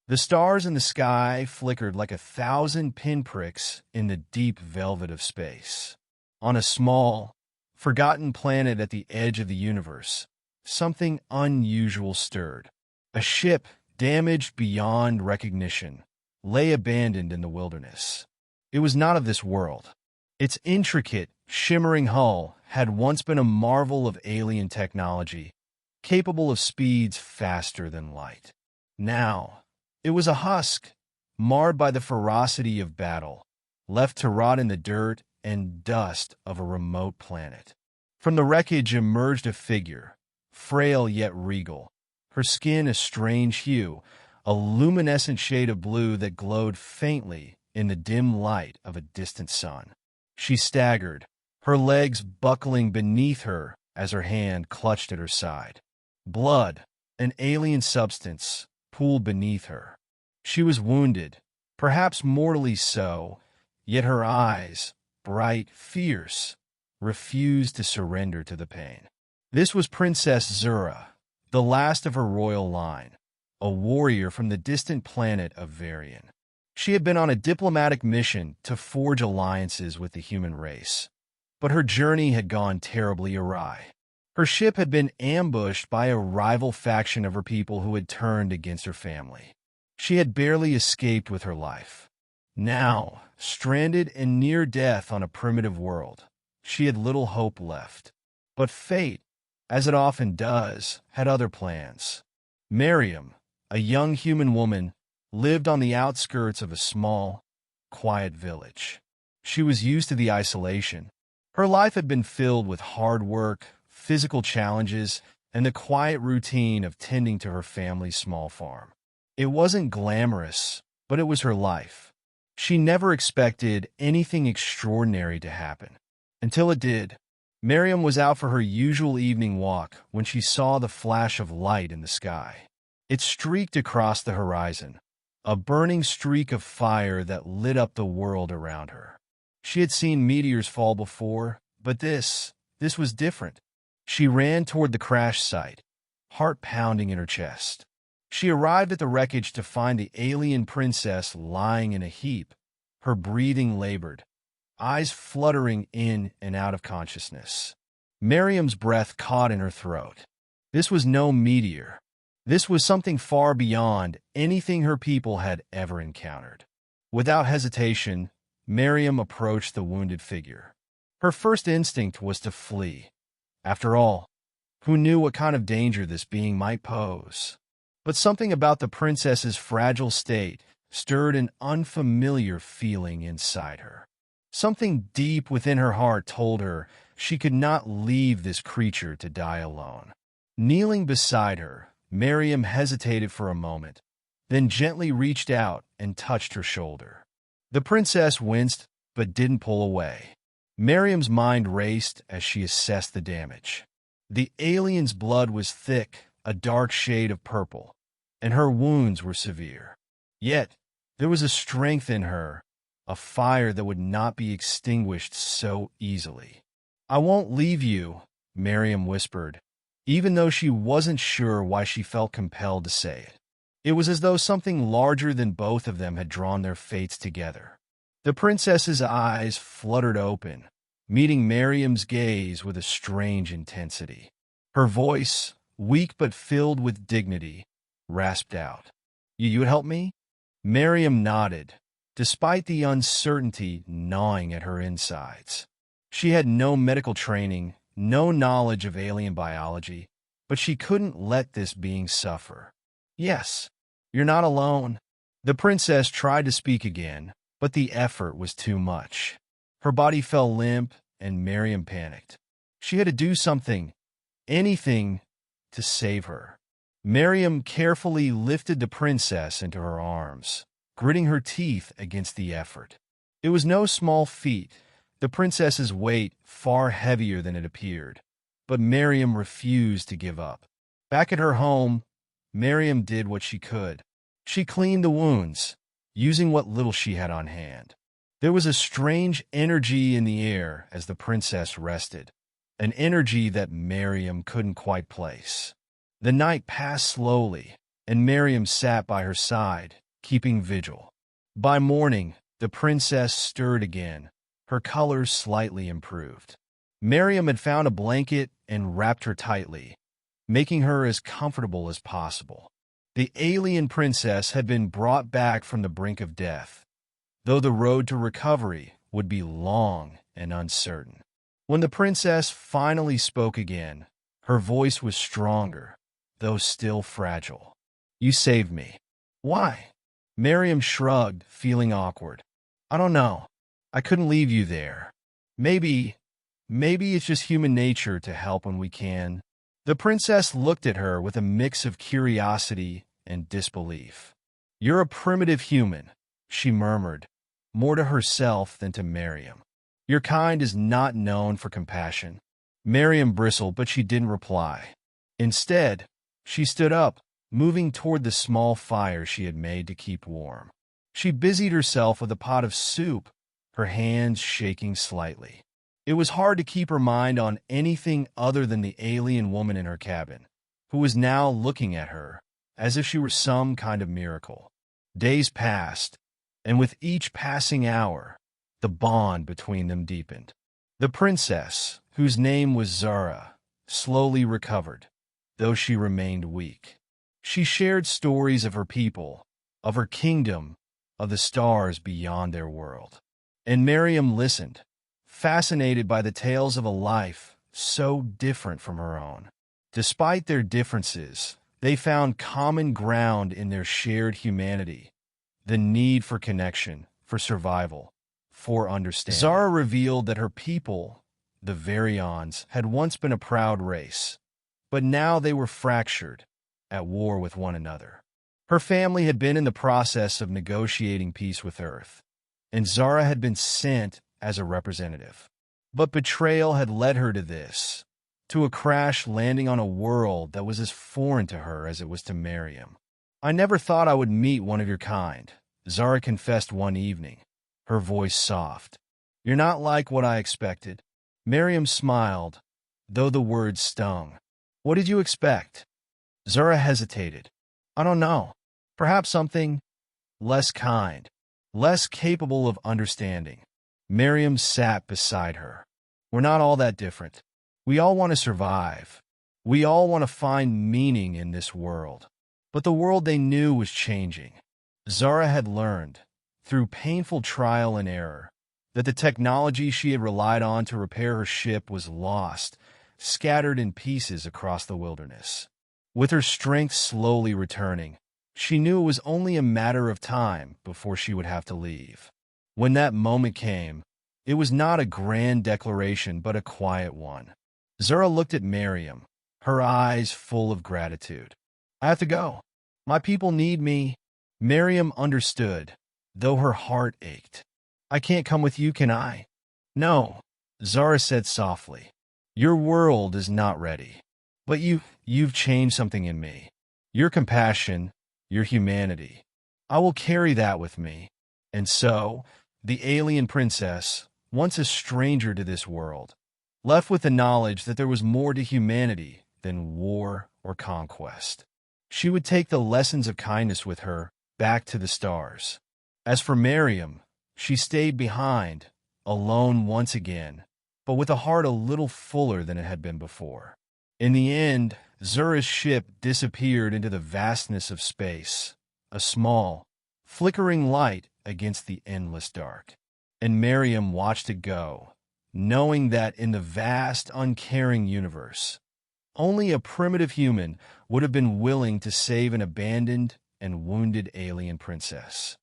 The stars in the sky flickered like 1,000 pinpricks in the deep velvet of space. On a small, forgotten planet at the edge of the universe, something unusual stirred. A ship, damaged beyond recognition, lay abandoned in the wilderness. It was not of this world. Its intricate, shimmering hull had once been a marvel of alien technology, capable of speeds faster than light. Now, it was a husk, marred by the ferocity of battle, left to rot in the dirt and dust of a remote planet. From the wreckage emerged a figure, frail yet regal, her skin a strange hue, a luminescent shade of blue that glowed faintly in the dim light of a distant sun. She staggered, her legs buckling beneath her as her hand clutched at her side. Blood, an alien substance, pooled beneath her. She was wounded, perhaps mortally so, yet her eyes, bright, fierce, refused to surrender to the pain. This was Princess Zara, the last of her royal line, a warrior from the distant planet of Varian. She had been on a diplomatic mission to forge alliances with the human race, but her journey had gone terribly awry. Her ship had been ambushed by a rival faction of her people who had turned against her family. She had barely escaped with her life. Now, stranded and near death on a primitive world, she had little hope left. But fate, as it often does, had other plans. Mariam, a young human woman, lived on the outskirts of a small, quiet village. She was used to the isolation. Her life had been filled with hard work, physical challenges, and the quiet routine of tending to her family's small farm. It wasn't glamorous, but it was her life. She never expected anything extraordinary to happen. Until it did. Mariam was out for her usual evening walk when she saw the flash of light in the sky. It streaked across the horizon, a burning streak of fire that lit up the world around her. She had seen meteors fall before, but this was different. She ran toward the crash site, heart pounding in her chest. She arrived at the wreckage to find the alien princess lying in a heap, her breathing labored, eyes fluttering in and out of consciousness. Mariam's breath caught in her throat. This was no meteor. This was something far beyond anything her people had ever encountered. Without hesitation, Mariam approached the wounded figure. Her first instinct was to flee. After all, who knew what kind of danger this being might pose? But something about the princess's fragile state stirred an unfamiliar feeling inside her. Something deep within her heart told her she could not leave this creature to die alone. Kneeling beside her, Mariam hesitated for a moment, then gently reached out and touched her shoulder. The princess winced but didn't pull away. Mariam's mind raced as she assessed the damage. The alien's blood was thick, a dark shade of purple, and her wounds were severe. Yet, there was a strength in her, a fire that would not be extinguished so easily. "I won't leave you," Mariam whispered, even though she wasn't sure why she felt compelled to say it. It was as though something larger than both of them had drawn their fates together. The princess's eyes fluttered open, meeting Mariam's gaze with a strange intensity. Her voice, weak but filled with dignity, rasped out, You would help me?" Mariam nodded, despite the uncertainty gnawing at her insides. She had no medical training, no knowledge of alien biology, but she couldn't let this being suffer. "Yes, you're not alone." The princess tried to speak again, but the effort was too much. Her body fell limp, and Mariam panicked. She had to do something, anything, to save her. Mariam carefully lifted the princess into her arms, gritting her teeth against the effort. It was no small feat, the princess's weight far heavier than it appeared, but Mariam refused to give up. Back at her home, Mariam did what she could. She cleaned the wounds, using what little she had on hand. There was a strange energy in the air as the princess rested, an energy that Mariam couldn't quite place. The night passed slowly, and Mariam sat by her side, keeping vigil. By morning, the princess stirred again, her color slightly improved. Mariam had found a blanket and wrapped her tightly, making her as comfortable as possible. The alien princess had been brought back from the brink of death, though the road to recovery would be long and uncertain. When the princess finally spoke again, her voice was stronger, though still fragile. "You saved me." "Why?" Mariam shrugged, feeling awkward. "I don't know. I couldn't leave you there. Maybe it's just human nature to help when we can." The princess looked at her with a mix of curiosity and disbelief. "You're a primitive human," she murmured, more to herself than to Mariam. "Your kind is not known for compassion." Mariam bristled, but she didn't reply. Instead, she stood up, moving toward the small fire she had made to keep warm. She busied herself with a pot of soup, her hands shaking slightly. It was hard to keep her mind on anything other than the alien woman in her cabin, who was now looking at her as if she were some kind of miracle. Days passed, and with each passing hour, the bond between them deepened. The princess, whose name was Zara, slowly recovered, though she remained weak. She shared stories of her people, of her kingdom, of the stars beyond their world. And Mariam listened, fascinated by the tales of a life so different from her own. Despite their differences, they found common ground in their shared humanity, the need for connection, for survival, for understanding. Zara revealed that her people, the Varians, had once been a proud race, but now they were fractured, at war with one another. Her family had been in the process of negotiating peace with Earth, and Zara had been sent as a representative. But betrayal had led her to this, to a crash landing on a world that was as foreign to her as it was to Mariam. "I never thought I would meet one of your kind," Zara confessed one evening, her voice soft. "You're not like what I expected." Mariam smiled, though the words stung. "What did you expect?" Zara hesitated. "I don't know. Perhaps something less kind, less capable of understanding." Mariam sat beside her. "We're not all that different. We all want to survive. We all want to find meaning in this world." But the world they knew was changing. Zara had learned, through painful trial and error, that the technology she had relied on to repair her ship was lost, scattered in pieces across the wilderness. With her strength slowly returning, she knew it was only a matter of time before she would have to leave. When that moment came, it was not a grand declaration but a quiet one. Zara looked at Mariam, her eyes full of gratitude. "I have to go. My people need me." Mariam understood, though her heart ached. "I can't come with you, can I?" "No," Zara said softly. "Your world is not ready. But you've changed something in me. Your compassion, your humanity. I will carry that with me." And so, the alien princess, once a stranger to this world, left with the knowledge that there was more to humanity than war or conquest. She would take the lessons of kindness with her back to the stars. As for Mariam, she stayed behind, alone once again, but with a heart a little fuller than it had been before. In the end, Zara's ship disappeared into the vastness of space, a small, flickering light against the endless dark. And Mariam watched it go, knowing that in the vast, uncaring universe, only a primitive human would have been willing to save an abandoned and wounded alien princess.